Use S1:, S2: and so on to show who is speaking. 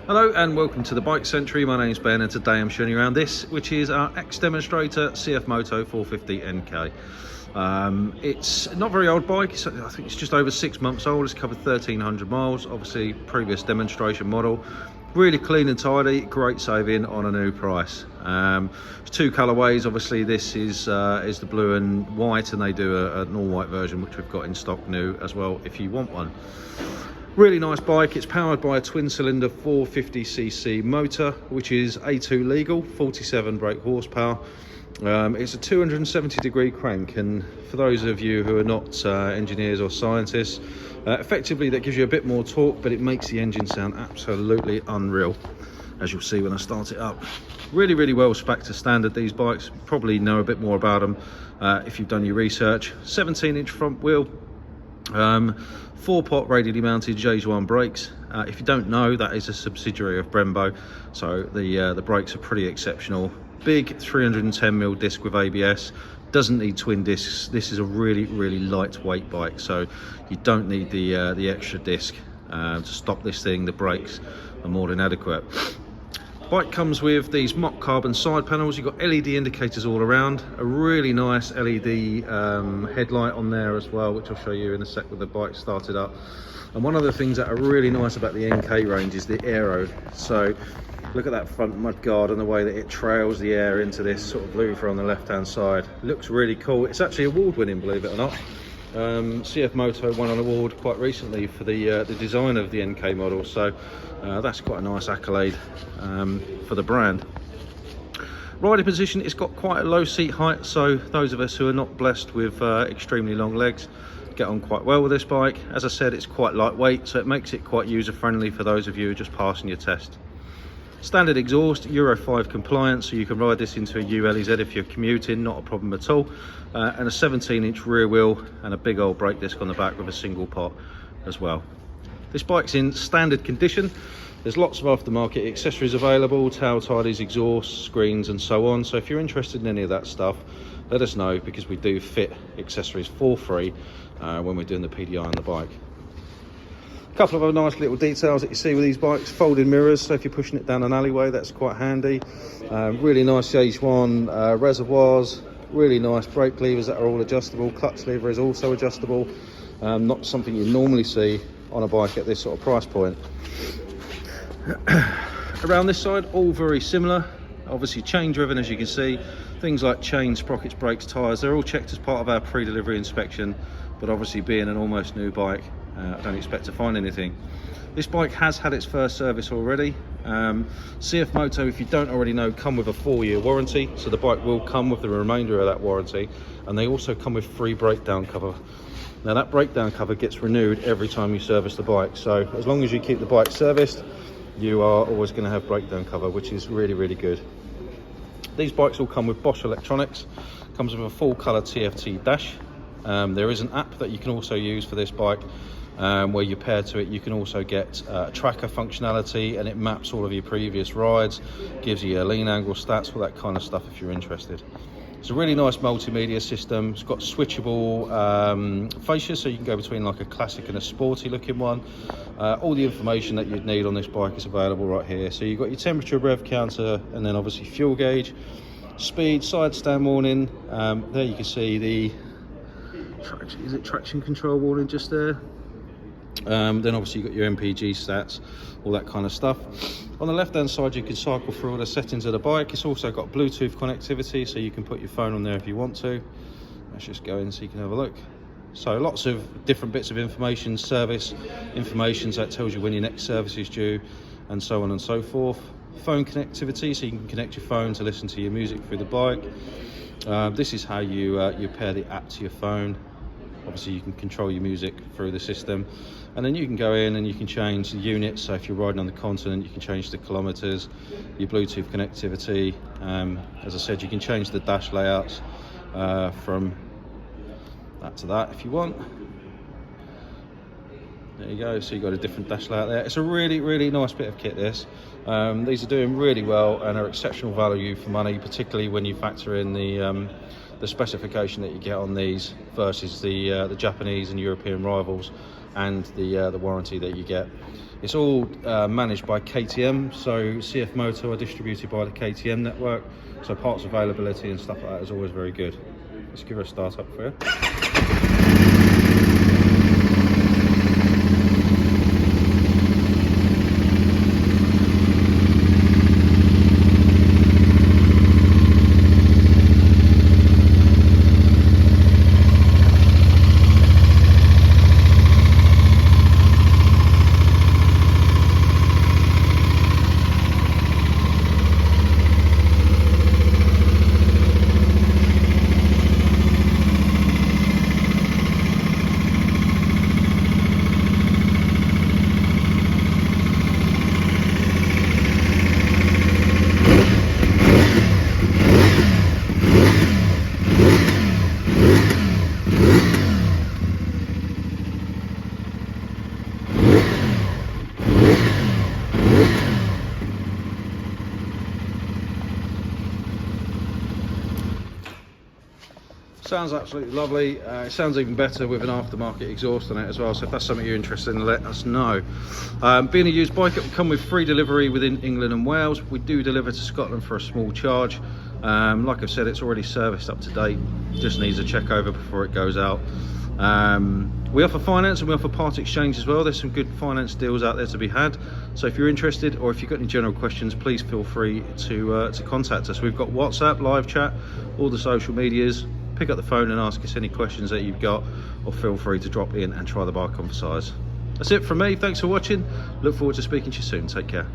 S1: Hello and welcome to the Bike Century. My name's Ben and today I'm showing you around this, which is our ex-demonstrator CFMOTO 450NK. It's not a very old bike. I think it's just over 6 months old. It's covered 1,300 miles, obviously previous demonstration model. Really clean and tidy, great saving on a new price. There's two colourways. Obviously this is the blue and white, and they do an all white version which we've got in stock new as well if you want one. Really nice bike. It's powered by a twin cylinder 450cc motor, which is A2 legal, 47 brake horsepower. It's a 270-degree crank, and for those of you who are not engineers or scientists, effectively that gives you a bit more torque, but it makes the engine sound absolutely unreal, as you'll see when I start it up. Really well spec'd to standard, these bikes. You probably know a bit more about them if you've done your research. 17-inch front wheel, 4-pot radially mounted J1 brakes. If you don't know, that is a subsidiary of Brembo, so the brakes are pretty exceptional. Big 310mm disc with ABS, doesn't need twin discs. This is a really lightweight bike, so you don't need the extra disc to stop this thing. The brakes are more than adequate. Bike comes with these mock carbon side panels. You've got LED indicators all around, a really nice LED headlight on there as well, which I'll show you in a sec with the bike started up. And one of the things that are really nice about the NK range is the aero. So look at that front mud guard and the way that it trails the air into this sort of louver on the left hand side. Looks really cool. It's actually award winning, believe it or not. CFMOTO won an award quite recently for the design of the NK model, so that's quite a nice accolade for the brand. Riding position, it's got quite a low seat height, so those of us who are not blessed with extremely long legs get on quite well with this bike. As I said, it's quite lightweight, so it makes it quite user friendly for those of you who are just passing your test. Standard exhaust, Euro 5 compliant, so you can ride this into a ULEZ if you're commuting, not a problem at all. And a 17-inch rear wheel and a big old brake disc on the back with a single pot as well. This bike's in standard condition. There's lots of aftermarket accessories available, tail tidies, exhaust, screens and so on. So if you're interested in any of that stuff, let us know, because we do fit accessories for free when we're doing the PDI on the bike. A couple of other nice little details that you see with these bikes: folding mirrors, so if you're pushing it down an alleyway, that's quite handy. Really nice H1 reservoirs, really nice brake levers that are all adjustable. Clutch lever is also adjustable, not something you normally see on a bike at this sort of price point. Around this side, all very similar, obviously chain driven, as you can see. Things like chain, sprockets, brakes, tyres, they're all checked as part of our pre-delivery inspection, but obviously being an almost new bike, I don't expect to find anything. This bike has had its first service already. CFMOTO, if you don't already know, come with a 4-year warranty, so the bike will come with the remainder of that warranty, and they also come with free breakdown cover. Now that breakdown cover gets renewed every time you service the bike, so as long as you keep the bike serviced, you are always going to have breakdown cover, which is really good. These bikes all come with Bosch electronics, comes with a full colour TFT dash. There is an app that you can also use for this bike, where you pair to it. You can also get tracker functionality, and it maps all of your previous rides, gives you a lean angle stats, all that kind of stuff if you're interested. It's a really nice multimedia system. It's got switchable fascia, so you can go between like a classic and a sporty looking one. All the information that you'd need on this bike is available right here. So you've got your temperature, rev counter, and then obviously fuel gauge, speed, side stand warning. There you can see the traction control warning just there. Then obviously you've got your MPG stats, all that kind of stuff. On the left hand side, you can cycle through all the settings of the bike. It's also got Bluetooth connectivity, so you can put your phone on there if you want to. Let's just go in so you can have a look. So lots of different bits of information, service information, so it tells you when your next service is due, and so on and so forth. Phone connectivity, so you can connect your phone to listen to your music through the bike. This is how you pair the app to your phone. Obviously you can control your music through the system, and then you can go in and you can change the units. So if you're riding on the continent, you can change the kilometers, your Bluetooth connectivity. As I said, you can change the dash layouts from that to that if you want. There you go, so you've got a different dash layout there. It's a really nice bit of kit, this. These are doing really well and are exceptional value for money, particularly when you factor in the specification that you get on these versus the Japanese and European rivals, and the warranty that you get. It's all managed by KTM, so CFMOTO are distributed by the KTM network, so parts availability and stuff like that is always very good. Let's give her a start up for you. Sounds absolutely lovely. It sounds even better with an aftermarket exhaust on it as well, so if that's something you're interested in, let us know. Being a used bike, it will come with free delivery within England and Wales. We do deliver to Scotland for a small charge. Like I've said, it's already serviced up to date, just needs a check over before it goes out. We offer finance and we offer part exchange as well. There's some good finance deals out there to be had, so if you're interested or if you've got any general questions, please feel free to contact us. We've got WhatsApp, live chat, all the social medias. Pick up the phone and ask us any questions that you've got, or feel free to drop in and try the bike on for size. That's it from me. Thanks for watching. Look forward to speaking to you soon. Take care.